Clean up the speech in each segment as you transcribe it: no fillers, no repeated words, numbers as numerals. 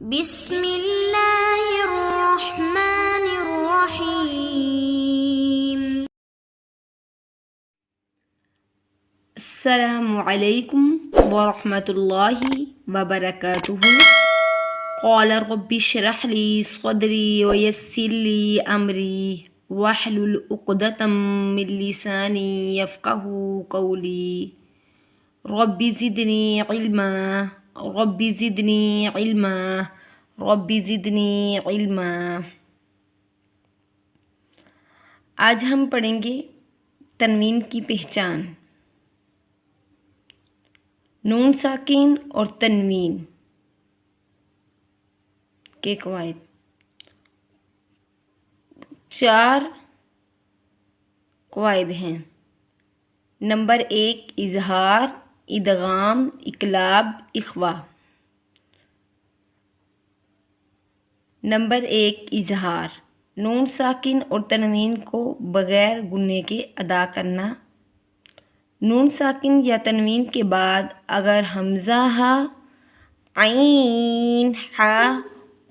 بسم اللہ الرحمن الرحیم۔ السلام علیکم ورحمۃ اللہ وبرکاتہ۔ قال رب اشرح لی صدری ویسر لی امری واحلل عقدۃ من لسانی یفقہوا قولی۔ رب زدنی علما رب زدنی علما رب زدنی علما۔ آج ہم پڑھیں گے تنوین کی پہچان، نون ساکن اور تنوین کے قواعد۔ 4 قواعد ہیں۔ نمبر 1 اظہار، ادغام، اقلاب، اخفا۔ نمبر 1 اظہار، نون ساکن اور تنوین کو بغیر غنّے کے ادا کرنا۔ نون ساکن یا تنوین کے بعد اگر حمزہ ہا، عین ہا،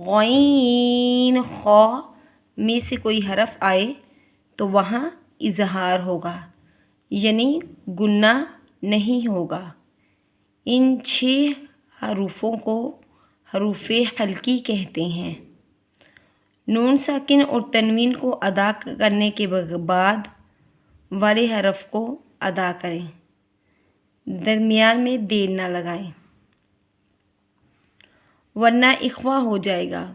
غین خا میں سے کوئی حرف آئے تو وہاں اظہار ہوگا، یعنی غنّہ نہیں ہوگا۔ ان 6 حروفوں کو حروف حلقی کہتے ہیں۔ نون ساکن اور تنوین کو ادا کرنے کے بعد والے حرف کو ادا کریں، درمیان میں دیر نہ لگائیں ورنہ اخفا ہو جائے گا،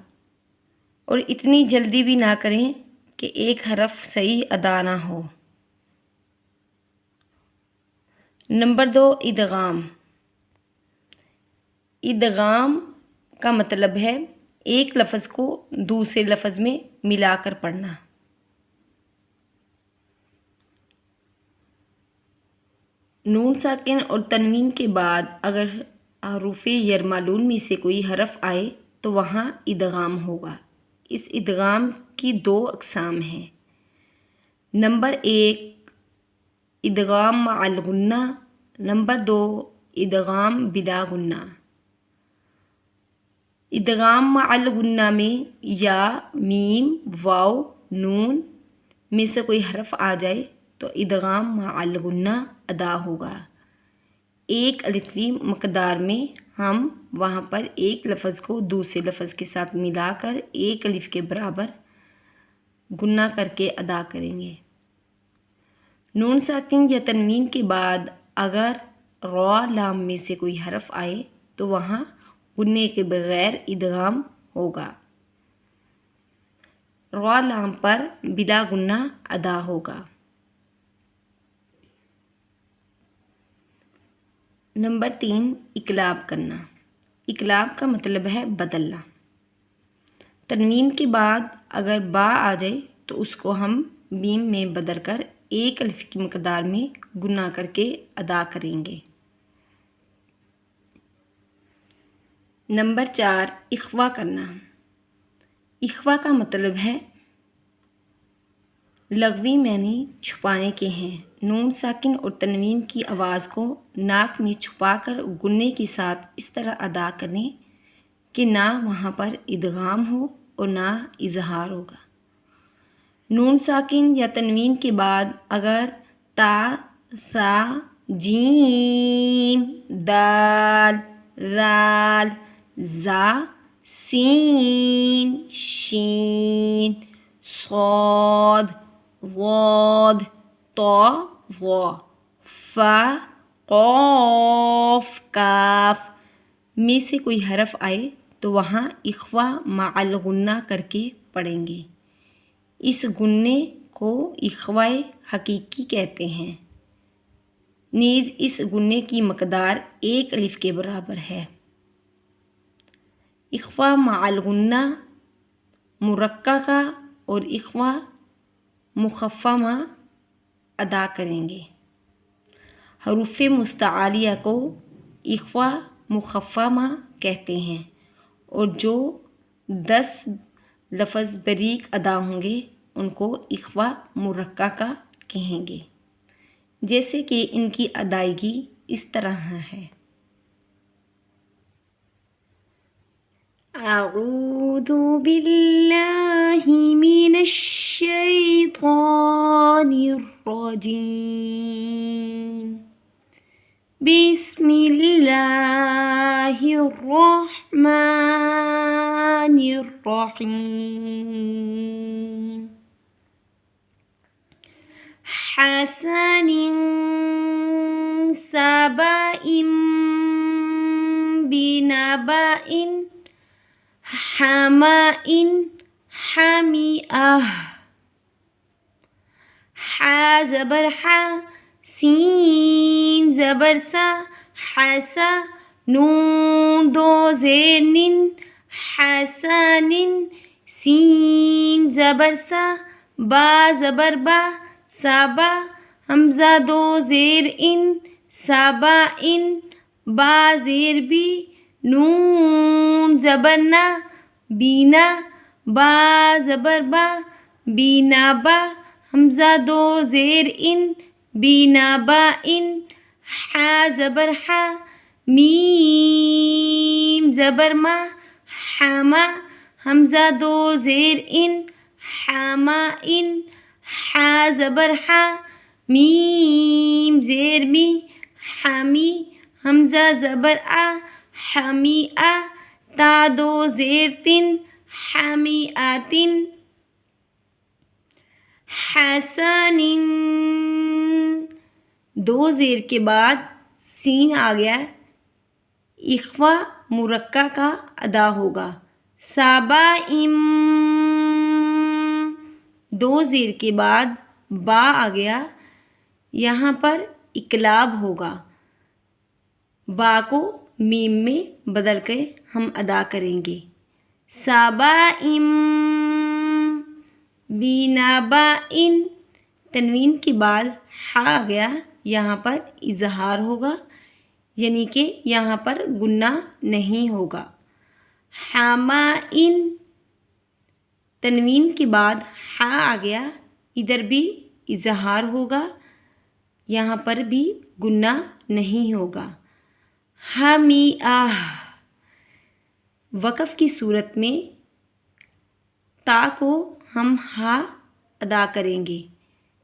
اور اتنی جلدی بھی نہ کریں کہ ایک حرف صحیح ادا نہ ہو۔ نمبر 2 ادغام۔ ادغام کا مطلب ہے ایک لفظ کو دوسرے لفظ میں ملا کر پڑھنا۔ نون ساکن اور تنوین کے بعد اگر حروف یرملون میں سے کوئی حرف آئے تو وہاں ادغام ہوگا۔ اس ادغام کی 2 اقسام ہیں۔ نمبر 1 ادغام مع الغنہ، نمبر 2 ادغام بلا غنہ۔ ادغام مع الغنہ میں یا، میم، واو، نون میں سے کوئی حرف آ جائے تو ادغام مع الغنہ ادا ہوگا۔ 1 الفی مقدار میں ہم وہاں پر ایک لفظ کو دوسرے لفظ کے ساتھ ملا کر 1 الف کے برابر غنہ کر کے ادا کریں گے۔ نون ساکن یا تنوین کے بعد اگر را لام میں سے کوئی حرف آئے تو وہاں غنّے کے بغیر ادغام ہوگا، را لام پر بلا غنہ ادا ہوگا۔ نمبر 3 اقلاب کرنا۔ اقلاب کا مطلب ہے بدلنا۔ تنوین کے بعد اگر با آ جائے تو اس کو ہم میم میں بدل کر 1 الف کی مقدار میں غنہ کر کے ادا کریں گے۔ نمبر 4 اخفا کرنا۔ اخفا کا مطلب ہے لغوی معنی چھپانے کے ہیں۔ نون ساکن اور تنوین کی آواز کو ناک میں چھپا کر غنّے کے ساتھ اس طرح ادا کریں کہ نہ وہاں پر ادغام ہو اور نہ اظہار ہوگا۔ نون ساکن یا تنوین کے بعد اگر تا، ثا، جیم، دال، ذال، زا، سین، شین، صاد، ضاد، طا، ظا، فا، قاف، کاف میں سے کوئی حرف آئے تو وہاں اخفا مع الغنہ کر کے پڑھیں گے۔ اس غنّے کو اخفائے حقیقی کہتے ہیں، نیز اس غنّے کی مقدار 1 الف کے برابر ہے۔ اخفا مع الغنہ مرققہ اور اخفا مخففہ ادا کریں گے۔ حروف مستعلیہ کو اخفا مخففہ کہتے ہیں، اور جو 10 لفظ باریک ادا ہوں گے ان کو اخفا مرققہ کہیں گے، جیسے کہ ان کی ادائیگی اس طرح ہے۔ أعوذ بالله من الشيطان الرجيم بسم الله الرحمن الرحيم حسن سبأ بنبأ حماء حمئة ح زبر ح سین زبر سا حسا نون دو زیر نن حسن سین زبر سا با زبر با سابا حمزہ دو زیر ان سابا ان با زیر بی نون زبر نا بینا با زبر با بینا با حمزہ دو زیر ان بینا با ان ح زبر ح میم زبر ما حما حمزہ دو زیر ان حما ان ح زبر ح میم زیر می حمی حمزہ زبر آ حمی آ تا دو زیر تن حمی آتن حسن دو زیر کے بعد سین آ گیا اخوا مرکہ کا ادا ہوگا سابا دو زیر کے بعد با آ گیا یہاں پر اقلاب ہوگا با کو میم میں بدل کے ہم ادا کریں گے سابا بینابا ان تنوین کے بعد ح آ گیا یہاں پر اظہار ہوگا یعنی کہ یہاں پر گنہ نہیں ہوگا حما ان تنوین کے بعد ح آ گیا ادھر بھی اظہار ہوگا یہاں پر بھی گنہ نہیں ہوگا حمیئہ وقف کی صورت میں تا کو ہم ہا ادا کریں گے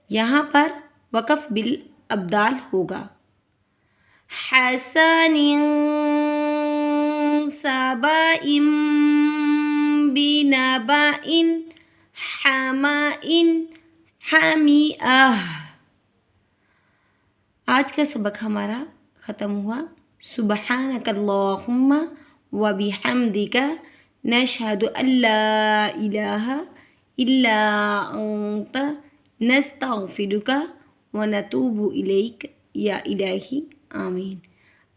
یہاں پر وقف بالابدال ہوگا حسن سبأ بنبأ حماء حمیئہ آج کا سبق ہمارا ختم ہوا سبحانک اللہم وبحمدک نشہد ان لا الہ الا انت نستغفرک ونتوب الیک یا الہی آمین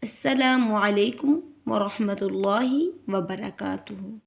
السلام علیکم ورحمۃ اللہ وبرکاتہ